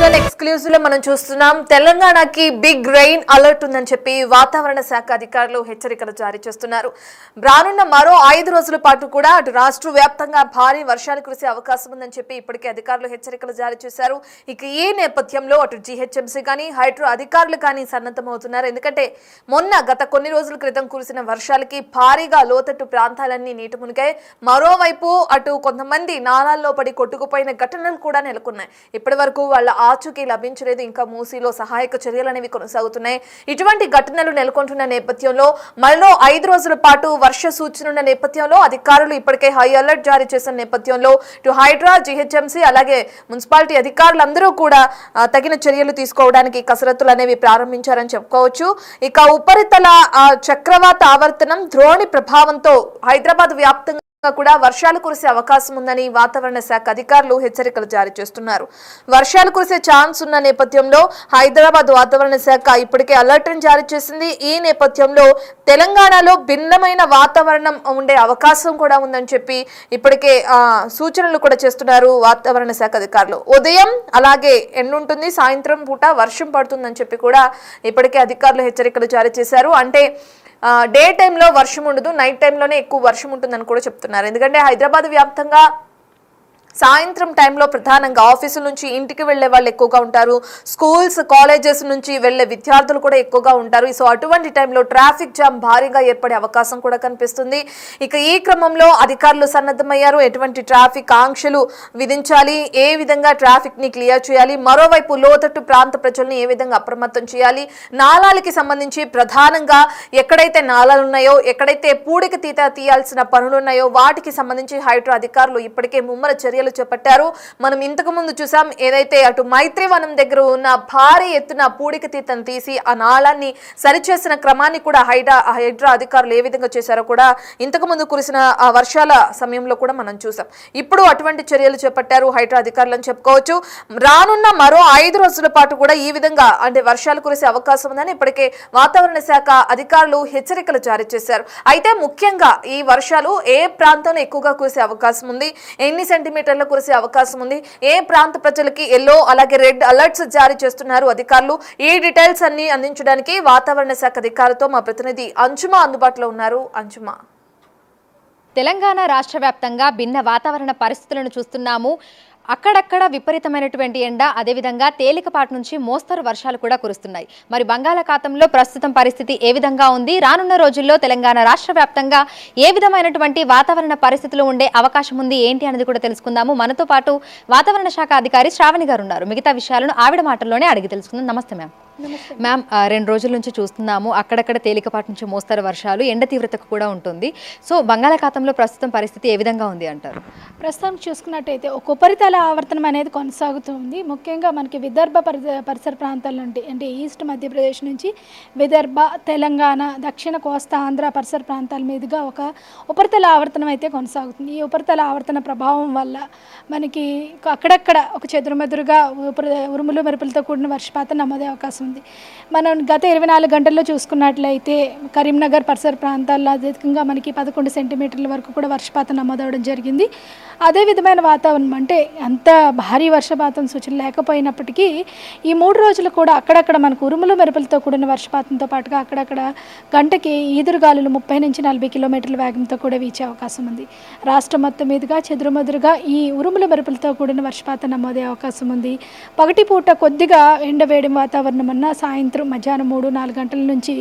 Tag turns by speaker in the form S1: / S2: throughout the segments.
S1: Digital exclusive లో మనం చూస్తున్నాం. తెలంగాణకి బిగ్ రెయిన్ అలర్ట్ ఉందని చెప్పి వాతావరణ శాఖ అధికారులు హెచ్చరికలు జారీ చేస్తున్నారు. రానున్న మరో 5 రోజుల పాటు కూడా అటు రాష్ట్ర వ్యాప్తంగా భారీ వర్షాలు కురిసే అవకాశం ఉందని చెప్పి ఇప్పటికే అధికారులు హెచ్చరికలు జారీ చేశారు. ఇక ఈ నేపథ్యంలో అటు జీహెచ్ఎంసీ కానీ హైడ్రో అధికారులు కానీ సన్నద్ధమవుతున్నారు. ఎందుకంటే గత కొన్ని రోజుల క్రితం కురిసిన వర్షాలకి భారీగా లోతట్టు ప్రాంతాలన్నీ నీట మునిగాయి. మరోవైపు అటు కొంతమంది నాలాల్లో పడి కొట్టుకుపోయిన ఘటనలు కూడా నెలకొన్నాయి. ఇప్పటి వరకు వాళ్ళ ఆచూకీ లభించలేదు. ఇంకా మూసీలో సహాయక చర్యలు అనేవి కొనసాగుతున్నాయి. ఇటువంటి ఘటనలు నెలకొంటున్న నేపథ్యంలో మరో 5 రోజుల పాటు వర్ష సూచన ఉన్న నేపథ్యంలో అధికారులు ఇప్పటికే హై అలర్ట్ జారీ చేసిన నేపథ్యంలో ఇటు హైడ్రా, జీహెచ్ఎంసీ అలాగే మున్సిపాలిటీ అధికారులందరూ కూడా తగిన చర్యలు తీసుకోవడానికి కసరత్తులు అనేవి ప్రారంభించారని చెప్పుకోవచ్చు. ఇక ఉపరితల చక్రవాత ఆవర్తనం ద్రోణి ప్రభావంతో హైదరాబాద్ వ్యాప్తంగా కూడా వర్షాలు కురిసే అవకాశం ఉందని వాతావరణ శాఖ అధికారులు హెచ్చరికలు జారీ చేస్తున్నారు. వర్షాలు కురిసే ఛాన్స్ ఉన్న నేపథ్యంలో హైదరాబాద్ వాతావరణ శాఖ ఇప్పటికే అలర్ట్ జారీ చేసింది. ఈ నేపథ్యంలో తెలంగాణలో భిన్నమైన వాతావరణం ఉండే అవకాశం కూడా ఉందని చెప్పి ఇప్పటికే సూచనలు కూడా చేస్తున్నారు వాతావరణ శాఖ అధికారులు. ఉదయం అలాగే ఎండుంటుంది, సాయంత్రం పూట వర్షం పడుతుందని చెప్పి కూడా ఇప్పటికే అధికారులు హెచ్చరికలు జారీ చేశారు. అంటే డే టైంలో వర్షం ఉండదు, నైట్ టైంలోనే ఎక్కువ వర్షం ఉంటుందని కూడా చెప్తున్నారు. ఎందుకంటే హైదరాబాద్ వ్యాప్తంగా సాయంత్రం టైంలో ప్రధానంగా ఆఫీసుల నుంచి ఇంటికి వెళ్లే వాళ్ళు ఎక్కువగా ఉంటారు. స్కూల్స్, కాలేజెస్ నుంచి వెళ్లే విద్యార్థులు కూడా ఎక్కువగా ఉంటారు. సో అటువంటి టైంలో ట్రాఫిక్ జామ్ భారీగా ఏర్పడే అవకాశం కూడా కనిపిస్తుంది. ఇక ఈ క్రమంలో అధికారులు సన్నద్ధమయ్యారు. ఎటువంటి ట్రాఫిక్ ఆంక్షలు విధించాలి, ఏ విధంగా ట్రాఫిక్ ని క్లియర్ చేయాలి, మరోవైపు లోతట్టు ప్రాంత ప్రజల్ని ఏ విధంగా అప్రమత్తం చేయాలి, నాలాలకి సంబంధించి ప్రధానంగా ఎక్కడైతే నాలాలు ఉన్నాయో, ఎక్కడైతే పూడిక తీయాల్సిన పనులున్నాయో వాటికి సంబంధించి హైడ్రో అధికారులు ఇప్పటికే ముమ్మర చర్యలు చేపట్టారు. మనం ఇంతకు ముందు చూసాం, ఏదైతే అటు మైత్రివనం దగ్గర ఉన్న భారీ ఎత్తున పూడిక తీతను తీసి ఆ నాళాన్ని సరిచేసిన క్రమాన్ని కూడా హైడ్రా అధికారులు ఏ విధంగా చేశారో కూడా ఇంతకు ముందు కురిసిన ఆ వర్షాల సమయంలో కూడా మనం చూసాం. ఇప్పుడు అటువంటి చర్యలు చేపట్టారు హైడ్రా అధికారులు అని చెప్పుకోవచ్చు. రానున్న మరో 5 రోజుల పాటు కూడా ఈ విధంగా అంటే వర్షాలు కురిసే అవకాశం ఉందని ఇప్పటికే వాతావరణ శాఖ అధికారులు హెచ్చరికలు జారీ చేశారు. అయితే ముఖ్యంగా ఈ వర్షాలు ఏ ప్రాంతంలో ఎక్కువగా కురిసే అవకాశం ఉంది, ఎన్ని సెంటీమీటర్లు కురిసే అవకాశం ఉంది, ఏ ప్రాంత ప్రజలకి ఎల్లో అలాగే రెడ్ అలర్ట్స్ జారీ చేస్తున్నారు అధికారులు, ఈ డీటెయిల్స్ అన్ని అందించడానికి వాతావరణ శాఖ అధికారులతో మా ప్రతినిధి అంజుమ అందుబాటులో ఉన్నారు. అంజుమ,
S2: తెలంగాణ రాష్ట్ర వ్యాప్తంగా భిన్న వాతావరణ పరిస్థితులను చూస్తున్నాము. అక్కడక్కడ విపరీతమైనటువంటి ఎండ, అదేవిధంగా తేలికపాటి నుంచి మోస్తరు వర్షాలు కూడా కురుస్తున్నాయి. మరి బంగాళాఖాతంలో ప్రస్తుతం పరిస్థితి ఏ విధంగా ఉంది, రానున్న రోజుల్లో తెలంగాణ రాష్ట్ర వ్యాప్తంగా ఏ విధమైనటువంటి వాతావరణ పరిస్థితులు ఉండే అవకాశం ఉంది ఏంటి అనేది కూడా తెలుసుకుందాము. మనతో పాటు వాతావరణ శాఖ అధికారి శ్రావణి గారు ఉన్నారు. మిగతా విషయాలను ఆవిడ మాటల్లోనే అడిగి తెలుసుకుందాం. నమస్తే మ్యామ్. మ్యామ్, 2 రోజుల నుంచి చూస్తున్నాము అక్కడక్కడ తేలికపాటి నుంచి మోస్తరు వర్షాలు, ఎండ తీవ్రతకు కూడా ఉంటుంది. సో బంగాళాఖాతంలో ప్రస్తుతం పరిస్థితి ఏ విధంగా ఉంది అంటారు?
S3: ప్రస్తుతం చూసుకున్నట్టయితే ఒక ఉపరితల ఆవర్తనం అనేది కొనసాగుతుంది. ముఖ్యంగా మనకి విదర్భ పరిసర ప్రాంతాల నుండి అంటే ఈస్ట్ మధ్యప్రదేశ్ నుంచి విదర్భ, తెలంగాణ, దక్షిణ కోస్తా ఆంధ్ర పరిసర ప్రాంతాల మీదుగా ఒక ఉపరితల ఆవర్తనం అయితే కొనసాగుతుంది. ఈ ఉపరితల ఆవర్తన ప్రభావం వల్ల మనకి అక్కడక్కడ ఒక చెదురుమెదురుగా ఉరుములు మెరుపులతో కూడిన వర్షపాతం నమోదే అవకాశం ఉంది. మనం గత 24 గంటల్లో చూసుకున్నట్లయితే కరీంనగర్ పరిసర ప్రాంతాల్లో అధికంగా మనకి 11 సెంటీమీటర్ల వరకు కూడా వర్షపాతం నమోదవడం జరిగింది. అదే విధమైన వాతావరణం అంటే అంత భారీ వర్షపాతం సూచన లేకపోయినప్పటికీ ఈ 3 రోజులు కూడా అక్కడక్కడ మనకు ఉరుములు మెరుపులతో కూడిన వర్షపాతంతో పాటుగా అక్కడక్కడ గంటకి ఈదురుగాలులు 30 నుంచి 40 కిలోమీటర్ల వేగంతో కూడా వీచే అవకాశం ఉంది. రాష్ట్రం మొత్తం మీదుగా చెదురుమదురుగా ఈ ఉరుములు మెరుపులతో కూడిన వర్షపాతం నమోదే అవకాశం ఉంది. పగటిపూట కొద్దిగా ఎండవేడి వాతావరణం అన్న సాయంత్రం మధ్యాహ్నం 3-4 గంటల నుంచి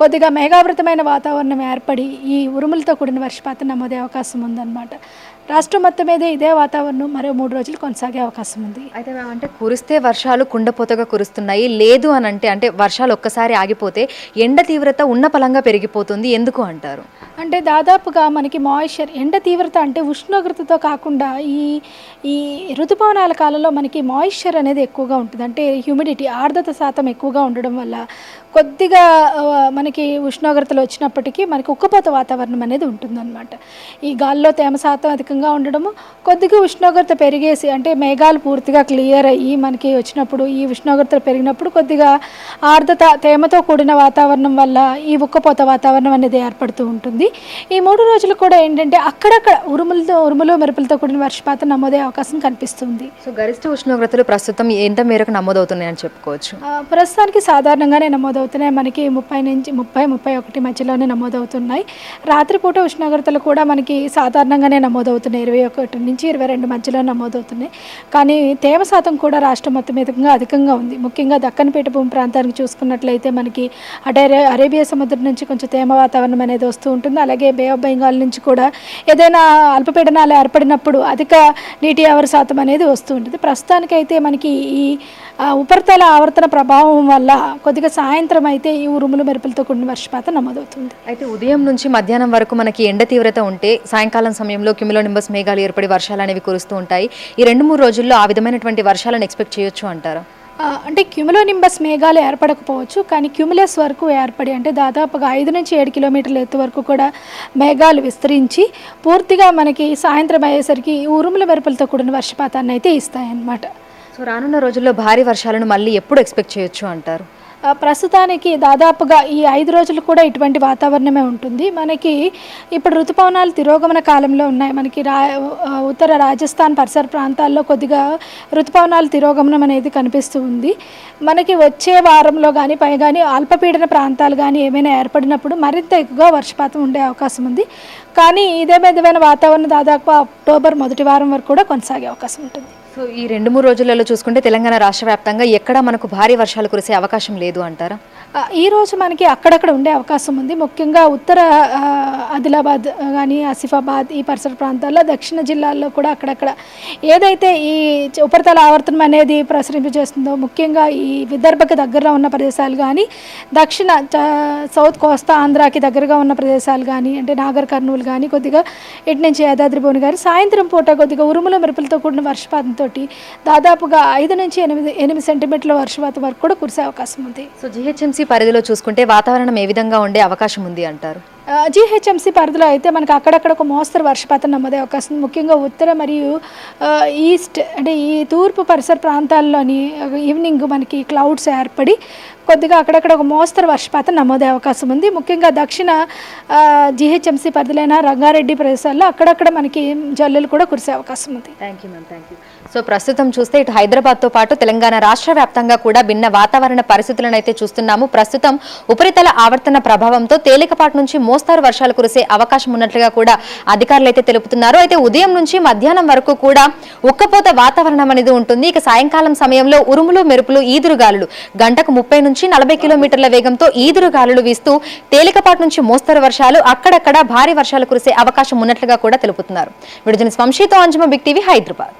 S3: కొద్దిగా మేఘావృతమైన వాతావరణం ఏర్పడి ఈ ఉరుములతో కూడిన వర్షపాతం నమోదే అవకాశం ఉందన్నమాట. రాష్ట్రం మొత్తం మీద ఇదే వాతావరణం మరో 3 రోజులు కొనసాగే అవకాశం ఉంది.
S2: అయితే అంటే కురిస్తే వర్షాలు కుండపోతగా కురుస్తున్నాయి, లేదు అని అంటే వర్షాలు ఒక్కసారి ఆగిపోతే ఎండ తీవ్రత ఉన్న పలంగా పెరిగిపోతుంది, ఎందుకు అంటారు?
S3: అంటే దాదాపుగా మనకి మాయిశ్చర్, ఎండ తీవ్రత అంటే ఉష్ణోగ్రతతో కాకుండా ఈ ఋతుపవనాల కాలంలో మనకి మాయిశ్చర్ అనేది ఎక్కువగా ఉంటుంది. అంటే హ్యూమిడిటీ, ఆర్ద్రత శాతం ఎక్కువగా ఉండడం వల్ల కొద్దిగా మనకి ఉష్ణోగ్రతలు వచ్చినప్పటికీ మనకి ఉక్కపోత వాతావరణం అనేది ఉంటుందన్నమాట. ఈ గాల్లో తేమ శాతం అధికంగా అధికంగా ఉండడము, కొద్దిగా ఉష్ణోగ్రత పెరిగేసి అంటే మేఘాలు పూర్తిగా క్లియర్ అయ్యి మనకి వచ్చినప్పుడు ఈ ఉష్ణోగ్రత పెరిగినప్పుడు కొద్దిగా ఆర్ద్రత తేమతో కూడిన వాతావరణం వల్ల ఈ ఉక్కపోత వాతావరణం అనేది ఏర్పడుతూ ఉంటుంది. ఈ 3 రోజులు కూడా ఏంటంటే అక్కడక్కడ ఉరుములు మెరుపులతో కూడిన వర్షపాతం నమోదయ్యే అవకాశం కనిపిస్తుంది.
S2: సో గరిష్ట ఉష్ణోగ్రతలు ప్రస్తుతం ఎంత మేరకు నమోదవుతున్నాయని చెప్పుకోవచ్చు?
S3: ప్రస్తుతానికి సాధారణంగానే నమోదవుతున్నాయి. మనకి 30 నుంచి 31 మధ్యలోనే నమోదవుతున్నాయి. రాత్రిపూట ఉష్ణోగ్రతలు కూడా మనకి సాధారణంగానే నమోదవుతున్నాయి. 21 నుంచి 22 మధ్యలో నమోదవుతున్నాయి. కానీ తేమ శాతం కూడా రాష్ట్రం మొత్తం మీదుగా అధికంగా ఉంది. ముఖ్యంగా దక్కన్ పీఠభూమి ప్రాంతానికి చూసుకున్నట్లయితే మనకి అరేబియా సముద్రం నుంచి కొంచెం తేమ వాతావరణం అనేది వస్తూ ఉంటుంది. అలాగే బే ఆఫ్ బెంగాల్ నుంచి కూడా ఏదైనా అల్పపీడనాలు ఏర్పడినప్పుడు అధిక నీటి ఆవిరి శాతం అనేది వస్తూ ఉంటుంది. ప్రస్తుతానికైతే మనకి ఈ ఉపరితల ఆవర్తన ప్రభావం వల్ల కొద్దిగా సాయంత్రం అయితే ఈ ఉరుములు మెరుపులతో కూడిన వర్షపాతం నమోదవుతుంది.
S2: అయితే ఉదయం నుంచి మధ్యాహ్నం వరకు మనకి ఎండ తీవ్రత ఉంటే సాయంకాలం సమయంలో క్యూములోనింబస్ మేఘాలు ఏర్పడి వర్షాలు అనేవి కురుస్తూ ఉంటాయి. ఈ 2-3 రోజుల్లో ఆ విధమైనటువంటి వర్షాలను ఎక్స్పెక్ట్ చేయొచ్చు అంటారా?
S3: అంటే క్యూములోనింబస్ మేఘాలు ఏర్పడకపోవచ్చు, కానీ క్యూములస్ వరకు ఏర్పడి అంటే దాదాపుగా 5 నుంచి 7 కిలోమీటర్ల ఎత్తు వరకు కూడా మేఘాలు విస్తరించి పూర్తిగా మనకి సాయంత్రం అయ్యేసరికి ఉరుముల మెరుపులతో కూడిన వర్షపాతాన్ని అయితే ఇస్తాయన్నమాట.
S2: సో రానున్న రోజుల్లో భారీ వర్షాలను మళ్ళీ ఎప్పుడు ఎక్స్పెక్ట్ చేయొచ్చు అంటారు?
S3: ప్రస్తుతానికి దాదాపుగా ఈ 5 రోజులు కూడా ఇటువంటి వాతావరణమే ఉంటుంది. మనకి ఇప్పుడు ఋతుపవనాలు తిరోగమన కాలంలో ఉన్నాయి. మనకి ఉత్తర రాజస్థాన్ పరిసర ప్రాంతాల్లో కొద్దిగా ఋతుపవనాలు తిరోగమనం అనేది కనిపిస్తూ ఉంది. మనకి వచ్చే వారంలో కానీ పైగాని అల్పపీడన ప్రాంతాలు కానీ ఏమైనా ఏర్పడినప్పుడు మరింత ఎక్కువగా వర్షపాతం ఉండే అవకాశం ఉంది. కానీ ఇదే విధమైన వాతావరణం దాదాపు అక్టోబర్ మొదటి వారం వరకు కూడా కొనసాగే అవకాశం ఉంటుంది.
S2: సో ఈ 2-3 రోజులలో చూసుకుంటే తెలంగాణ రాష్ట్ర వ్యాప్తంగా ఎక్కడా మనకు భారీ వర్షాలు కురిసే అవకాశం లేదు అంటారా?
S3: ఈ రోజు మనకి అక్కడక్కడ ఉండే అవకాశం ఉంది. ముఖ్యంగా ఉత్తర ఆదిలాబాద్ కానీ ఆసిఫాబాద్ ఈ పరిసర ప్రాంతాల్లో, దక్షిణ జిల్లాల్లో కూడా అక్కడక్కడ ఏదైతే ఈ ఉపరితల ఆవర్తనం అనేది ప్రసరింపజేస్తుందో, ముఖ్యంగా ఈ విదర్భకు దగ్గరలో ఉన్న ప్రదేశాలు కానీ, దక్షిణ సౌత్ కోస్తా ఆంధ్రాకి దగ్గరగా ఉన్న ప్రదేశాలు కానీ అంటే నాగర్ కర్నూలు కానీ, కొద్దిగా ఇటు నుంచి యాదాద్రి భువనగిరి గారి సాయంత్రం పూట కొద్దిగా ఉరుముల మెరుపులతో కూడిన వర్షపాతంతో దాదాపుగా 5 నుంచి 8 సెంటీమీటర్ల వర్షపాతం వరకు కూడా కురిసే అవకాశం ఉంది.
S2: సో జీహెచ్ఎంసీ పరిధిలో చూసుకుంటే వాతావరణం ఏ విధంగా ఉండే అవకాశం ఉంది అంటారు?
S3: జీహెచ్ఎంసీ పరిధిలో అయితే మనకు అక్కడక్కడ ఒక మోస్తరు వర్షపాతం నమోదే అవకాశం ఉంది. ముఖ్యంగా ఉత్తర మరియు ఈస్ట్ అంటే ఈ తూర్పు పరిసర ప్రాంతాల్లోని ఈవినింగ్ మనకి క్లౌడ్స్ ఏర్పడి కొద్దిగా అక్కడక్కడ ఒక మోస్తరు వర్షపాతం నమోదే అవకాశం ఉంది. ముఖ్యంగా దక్షిణ జీహెచ్ఎంసీ పరిధిలైన రంగారెడ్డి ప్రదేశాల్లో అక్కడక్కడ మనకి జల్లులు కూడా కురిసే అవకాశం ఉంది.
S2: Thank you. సో ప్రస్తుతం చూస్తే ఇటు హైదరాబాద్తో పాటు తెలంగాణ రాష్ట్ర వ్యాప్తంగా కూడా భిన్న వాతావరణ పరిస్థితులను అయితే చూస్తున్నాము. ప్రస్తుతం ఉపరితల ఆవర్తన ప్రభావంతో తేలికపాటి నుంచి మోస్తారు వర్షాలు కురిసే అవకాశం ఉన్నట్లుగా కూడా అధికారులు అయితే తెలుపుతున్నారు. అయితే ఉదయం నుంచి మధ్యాహ్నం వరకు కూడా ఉక్కపోత వాతావరణం అనేది ఉంటుంది. ఇక సాయంకాలం సమయంలో ఉరుములు మెరుపులు ఈదురుగాలులు గంటకు 30 నుంచి 40 కిలోమీటర్ల వేగంతో ఈదురుగాలులు వీస్తూ తేలికపాటి నుంచి మోస్తరు వర్షాలు అక్కడక్కడ భారీ వర్షాలు కురిసే అవకాశం ఉన్నట్లుగా కూడా తెలుపుతున్నారు. విడుదల వంశీతో అంజుమ, బిగ్ టీవీ, హైదరాబాద్.